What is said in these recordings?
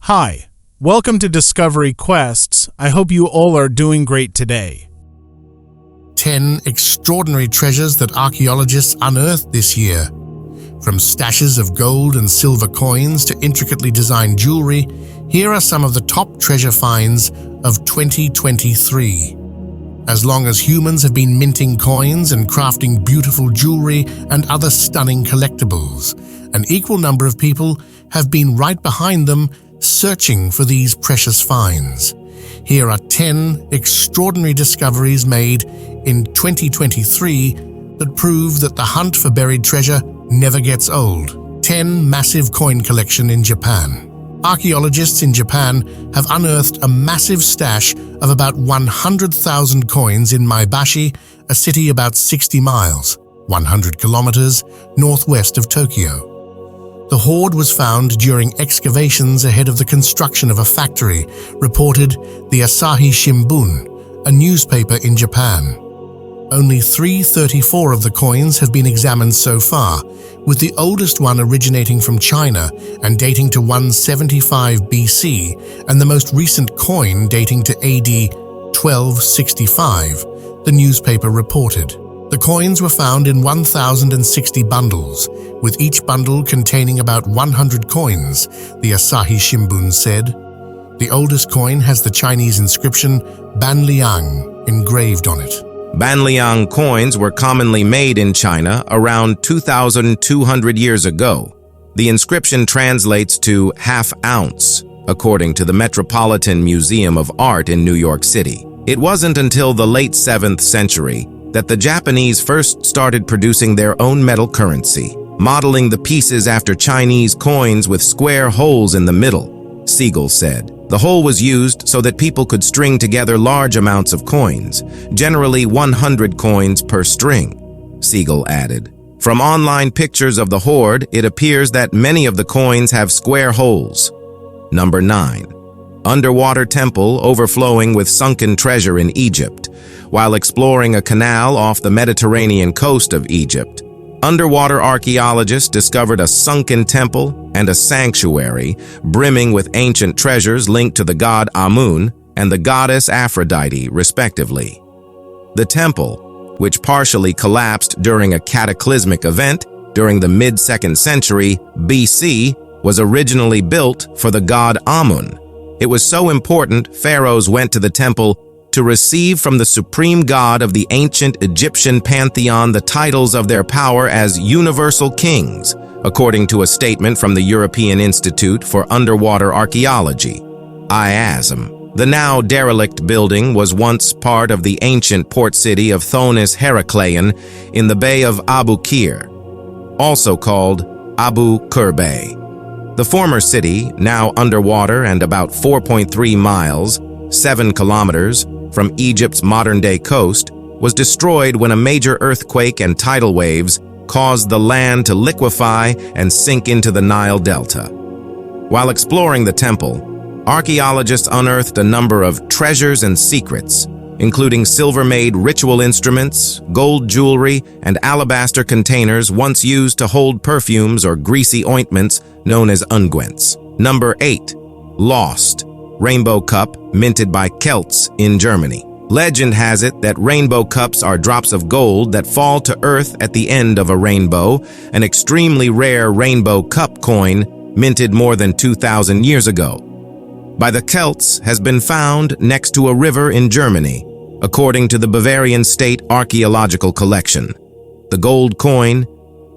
Hi, welcome to DiscoveryQuests. I hope you all are doing great today. 10 extraordinary treasures that archaeologists unearthed this year. From stashes of gold and silver coins to intricately designed jewelry, here are some of the top treasure finds of 2023. As long as humans have been minting coins and crafting beautiful jewelry and other stunning collectibles, an equal number of people have been right behind them searching for these precious finds. Here are 10 extraordinary discoveries made in 2023 that prove that the hunt for buried treasure never gets old. 10 massive coin collection in Japan. Archaeologists in Japan have unearthed a massive stash of about 100,000 coins in Maebashi, a city about 60 miles, 100 kilometers northwest of Tokyo. The hoard was found during excavations ahead of the construction of a factory, reported the Asahi Shimbun, a newspaper in Japan. Only 334 of the coins have been examined so far, with the oldest one originating from China and dating to 175 BC, and the most recent coin dating to AD 1265, the newspaper reported. The coins were found in 1,060 bundles, with each bundle containing about 100 coins, the Asahi Shimbun said. The oldest coin has the Chinese inscription Banliang engraved on it. Banliang coins were commonly made in China around 2,200 years ago. The inscription translates to half ounce, according to the Metropolitan Museum of Art in New York City. It wasn't until the late 7th century that the Japanese first started producing their own metal currency, modeling the pieces after Chinese coins with square holes in the middle, Siegel said. The hole was used so that people could string together large amounts of coins, generally 100 coins per string, Siegel added. From online pictures of the hoard, it appears that many of the coins have square holes. Number 9. Underwater temple overflowing with sunken treasure in Egypt. While exploring a canal off the Mediterranean coast of Egypt, underwater archaeologists discovered a sunken temple and a sanctuary brimming with ancient treasures linked to the god Amun and the goddess Aphrodite, respectively. The temple, which partially collapsed during a cataclysmic event during the mid-2nd century BC, was originally built for the god Amun. It was so important, pharaohs went to the temple to receive from the supreme god of the ancient Egyptian pantheon the titles of their power as universal kings, according to a statement from the European Institute for Underwater Archaeology, IASM. The now derelict building was once part of the ancient port city of Thonis Heracleion in the Bay of Abu Qir, also called Abu Qir Bay. The former city, now underwater and about 4.3 miles, 7 kilometers, from Egypt's modern-day coast, was destroyed when a major earthquake and tidal waves caused the land to liquefy and sink into the Nile Delta. While exploring the temple, archaeologists unearthed a number of treasures and secrets, including silver-made ritual instruments, gold jewelry, and alabaster containers once used to hold perfumes or greasy ointments known as unguents. Number 8. Lost. Rainbow cup, minted by Celts in Germany. Legend has it that rainbow cups are drops of gold that fall to earth at the end of a rainbow, an extremely rare rainbow cup coin minted more than 2,000 years ago. By the Celts has been found next to a river in Germany, according to the Bavarian State Archaeological Collection. The gold coin,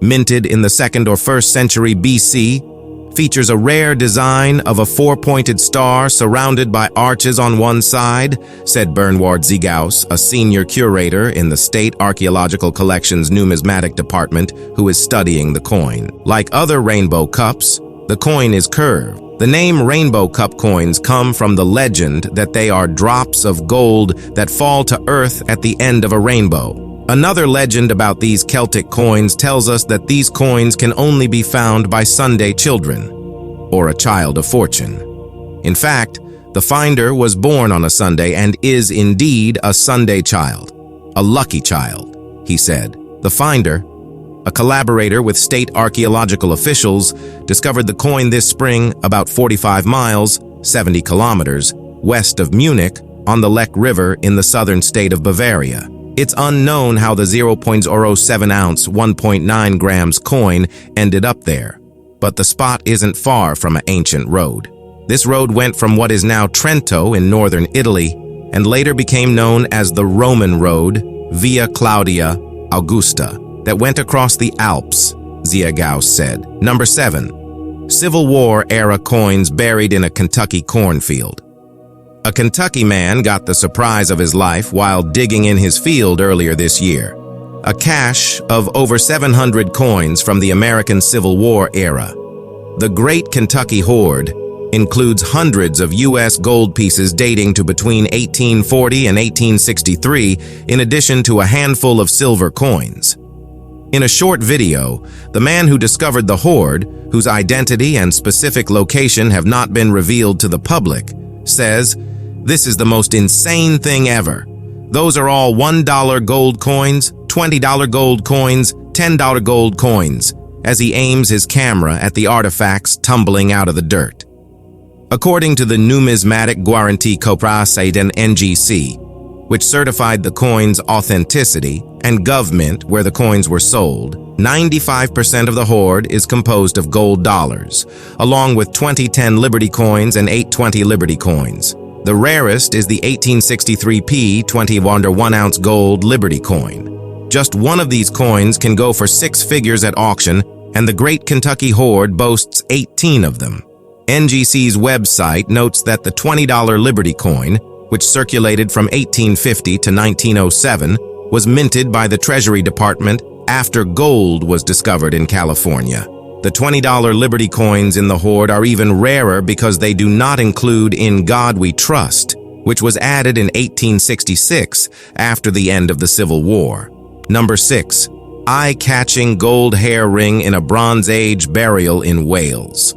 minted in the 2nd or 1st century BC, features a rare design of a 4-pointed star surrounded by arches on one side, said Bernward Ziegaus, a senior curator in the State Archaeological Collection's numismatic department who is studying the coin. Like other rainbow cups, the coin is curved. The name rainbow cup coins come from the legend that they are drops of gold that fall to earth at the end of a rainbow. Another legend about these Celtic coins tells us that these coins can only be found by Sunday children, or a child of fortune. In fact, the finder was born on a Sunday and is indeed a Sunday child, a lucky child, he said. The finder, A collaborator with state archaeological officials discovered the coin this spring about 45 miles, 70 kilometers, west of Munich on the Lech River in the southern state of Bavaria. It's unknown how the 0.07-ounce, 1.9 grams coin ended up there, but the spot isn't far from an ancient road. This road went from what is now Trento in northern Italy and later became known as the Roman Road, Via Claudia Augusta, that went across the Alps, Ziegau said. Number 7. Civil War-era coins buried in a Kentucky cornfield. A Kentucky man got the surprise of his life while digging in his field earlier this year. A cache of over 700 coins from the American Civil War era. The Great Kentucky Hoard includes hundreds of U.S. gold pieces dating to between 1840 and 1863, in addition to a handful of silver coins. In a short video, the man who discovered the hoard, whose identity and specific location have not been revealed to the public, says, "This is the most insane thing ever. Those are all $1 gold coins, $20 gold coins, $10 gold coins," as he aims his camera at the artifacts tumbling out of the dirt. According to the Numismatic Guarantee Corporation (NGC), which certified the coin's authenticity, and government where the coins were sold, 95% of the hoard is composed of gold dollars, along with 2010 Liberty coins and 820 Liberty coins. The rarest is the 1863p 20-1-ounce gold Liberty coin. Just one of these coins can go for 6 figures at auction, and the Great Kentucky Hoard boasts 18 of them. NGC's website notes that the $20 Liberty coin, which circulated from 1850 to 1907, was minted by the Treasury Department after gold was discovered in California. The $20 Liberty coins in the hoard are even rarer because they do not include "In God We Trust," which was added in 1866 after the end of the Civil War. Number 6. Eye-catching gold hair ring in a Bronze Age burial in Wales.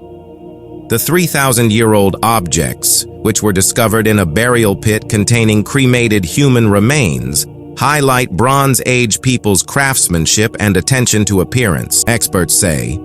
The 3,000-year-old objects, which were discovered in a burial pit containing cremated human remains, highlight Bronze Age people's craftsmanship and attention to appearance, experts say.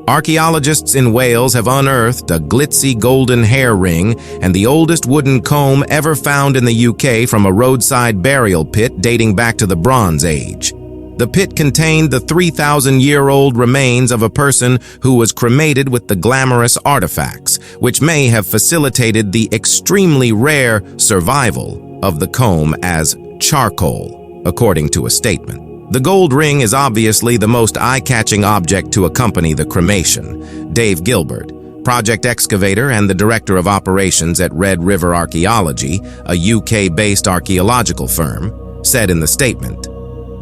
Archaeologists in Wales have unearthed a glitzy golden hair ring and the oldest wooden comb ever found in the UK from a roadside burial pit dating back to the Bronze Age. The pit contained the 3,000-year-old remains of a person who was cremated with the glamorous artifacts, which may have facilitated the extremely rare survival of the comb as charcoal, according to a statement. The gold ring is obviously the most eye-catching object to accompany the cremation, Dave Gilbert, project excavator and the director of operations at Red River Archaeology, a UK-based archaeological firm, said in the statement.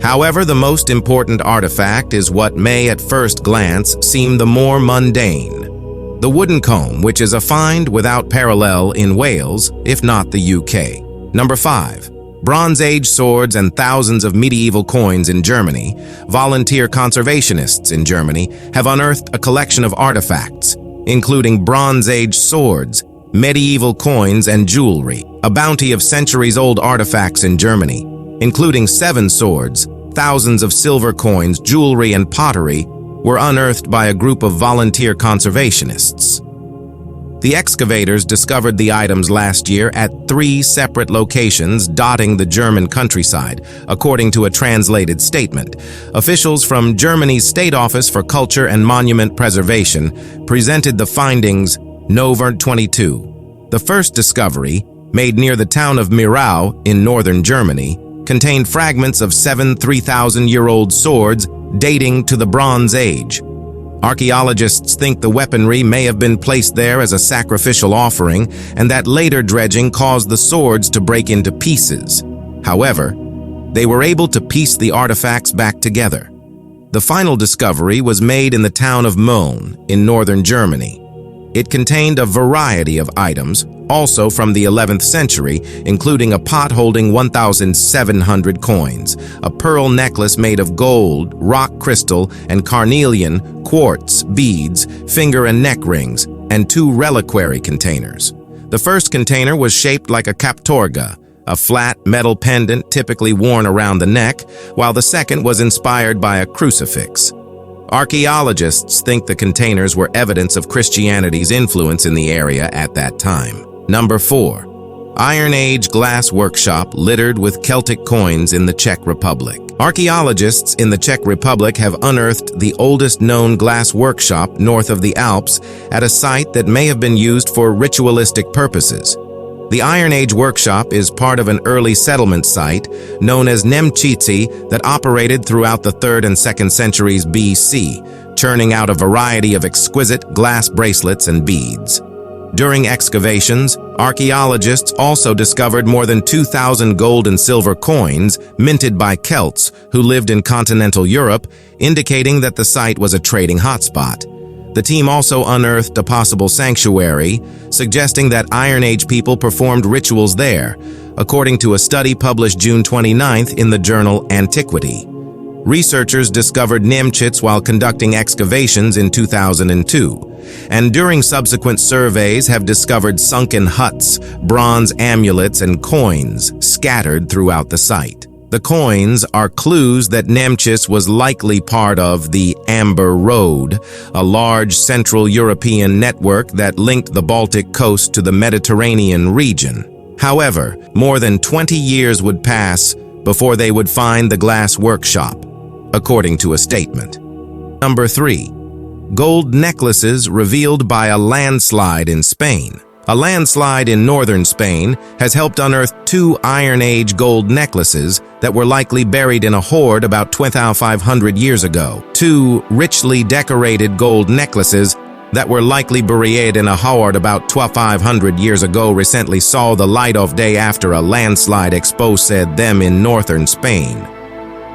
However, the most important artifact is what may at first glance seem the more mundane. The wooden comb, which is a find without parallel in Wales, if not the UK. Number 5. Bronze Age swords and thousands of medieval coins in Germany. Volunteer conservationists in Germany have unearthed a collection of artifacts, including Bronze Age swords, medieval coins, and jewelry. A bounty of centuries-old artifacts in Germany, including 7 swords, thousands of silver coins, jewelry, and pottery, were unearthed by a group of volunteer conservationists. The excavators discovered the items last year at 3 separate locations dotting the German countryside, according to a translated statement. Officials from Germany's State Office for Culture and Monument Preservation presented the findings November 22. The first discovery, made near the town of Mirau in northern Germany, contained fragments of 7 3,000-year-old swords dating to the Bronze Age. Archaeologists think the weaponry may have been placed there as a sacrificial offering and that later dredging caused the swords to break into pieces. However, they were able to piece the artifacts back together. The final discovery was made in the town of Mölln in northern Germany. It contained a variety of items, also from the 11th century, including a pot holding 1,700 coins, a pearl necklace made of gold, rock crystal, and carnelian, quartz, beads, finger and neck rings, and 2 reliquary containers. The first container was shaped like a kaptorga, a flat metal pendant typically worn around the neck, while the second was inspired by a crucifix. Archaeologists think the containers were evidence of Christianity's influence in the area at that time. Number 4. Iron Age glass workshop littered with Celtic coins in the Czech Republic. Archaeologists in the Czech Republic have unearthed the oldest known glass workshop north of the Alps at a site that may have been used for ritualistic purposes. The Iron Age workshop is part of an early settlement site known as Nemčice that operated throughout the 3rd and 2nd centuries BC, churning out a variety of exquisite glass bracelets and beads. During excavations, archaeologists also discovered more than 2,000 gold and silver coins minted by Celts who lived in continental Europe, indicating that the site was a trading hotspot. The team also unearthed a possible sanctuary, suggesting that Iron Age people performed rituals there, according to a study published June 29th in the journal Antiquity. Researchers discovered Nemčice while conducting excavations in 2002, and during subsequent surveys have discovered sunken huts, bronze amulets, and coins scattered throughout the site. The coins are clues that Nemčice was likely part of the Amber Road, a large Central European network that linked the Baltic coast to the Mediterranean region. However, more than 20 years would pass before they would find the glass workshop, according to a statement. Number 3. Gold necklaces revealed by a landslide in Spain. A landslide in northern Spain has helped unearth 2 Iron Age gold necklaces that were likely buried in a hoard about 2,500 years ago. 2 richly decorated gold necklaces that were likely buried in a hoard about 2,500 years ago recently saw the light of day after a landslide exposed them in northern Spain.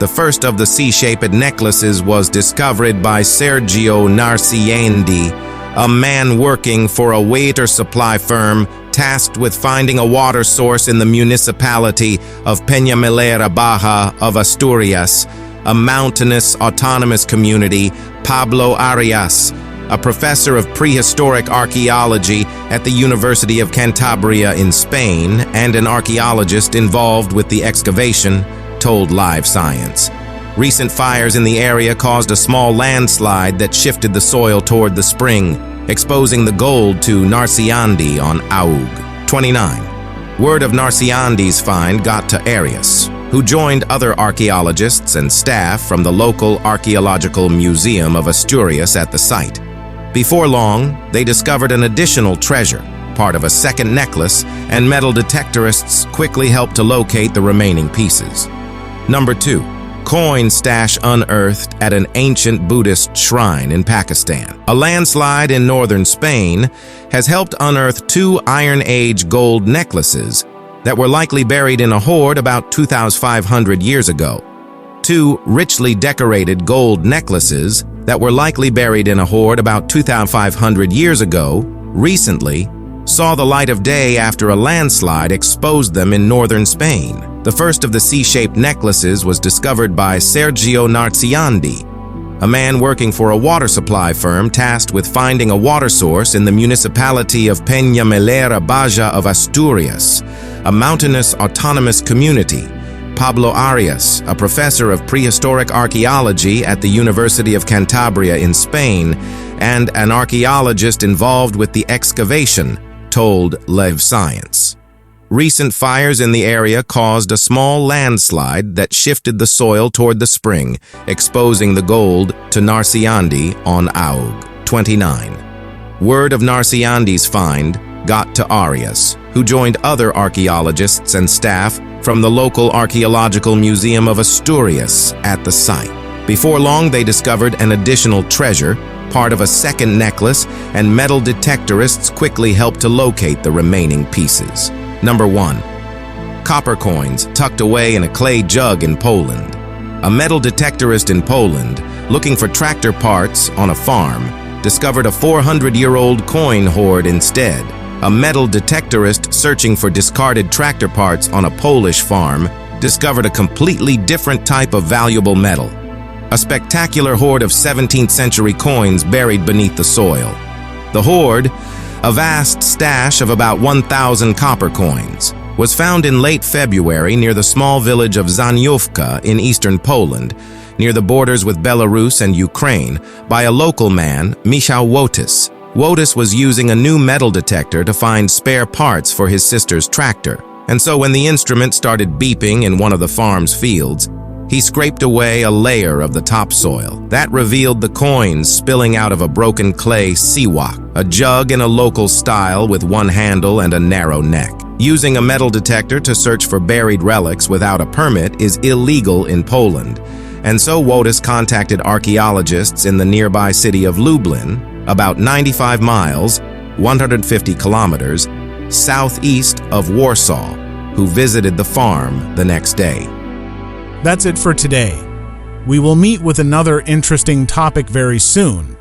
The first of the C-shaped necklaces was discovered by Sergio Narciandi, a man working for a water supply firm tasked with finding a water source in the municipality of Peñamelera Baja of Asturias, a mountainous autonomous community. Pablo Arias, a professor of prehistoric archaeology at the University of Cantabria in Spain and an archaeologist involved with the excavation, told Live Science. Recent fires in the area caused a small landslide that shifted the soil toward the spring, exposing the gold to Narciandi on Aug. 29. Word of Narciandi's find got to Arias, who joined other archaeologists and staff from the local archaeological museum of Asturias at the site. Before long, they discovered an additional treasure, part of a second necklace, and metal detectorists quickly helped to locate the remaining pieces. Number 2. Coin stash unearthed at an ancient Buddhist shrine in Pakistan. A landslide in northern Spain has helped unearth 2 Iron Age gold necklaces that were likely buried in a hoard about 2,500 years ago. 2 richly decorated gold necklaces that were likely buried in a hoard about 2,500 years ago recently saw the light of day after a landslide exposed them in northern Spain. The first of the C-shaped necklaces was discovered by Sergio Narciandi, a man working for a water supply firm tasked with finding a water source in the municipality of Peñamelera Baja of Asturias, a mountainous autonomous community. Pablo Arias, a professor of prehistoric archaeology at the University of Cantabria in Spain and an archaeologist involved with the excavation, told Live Science. Recent fires in the area caused a small landslide that shifted the soil toward the spring, exposing the gold to Narciandi on Aug. 29. Word of Narciandi's find got to Arias, who joined other archaeologists and staff from the local archaeological museum of Asturias at the site. Before long, they discovered an additional treasure, part of a second necklace, and metal detectorists quickly helped to locate the remaining pieces. Number 1. Copper coins tucked away in a clay jug in Poland. A metal detectorist in Poland, looking for tractor parts on a farm, discovered a 400-year-old coin hoard instead. A metal detectorist searching for discarded tractor parts on a Polish farm discovered a completely different type of valuable metal. A spectacular hoard of 17th century coins buried beneath the soil. The hoard, a vast stash of about 1,000 copper coins. was found in late February near the small village of Zaniówka in eastern Poland, near the borders with Belarus and Ukraine, by a local man, Michał Wotis. Wotis was using a new metal detector to find spare parts for his sister's tractor, and so when the instrument started beeping in one of the farm's fields, he scraped away a layer of the topsoil. That revealed the coins spilling out of a broken clay siwak, a jug in a local style with one handle and a narrow neck. Using a metal detector to search for buried relics without a permit is illegal in Poland, and so Wotis contacted archaeologists in the nearby city of Lublin, about 95 miles, 150 kilometers, southeast of Warsaw, who visited the farm the next day. That's it for today. We will meet with another interesting topic very soon.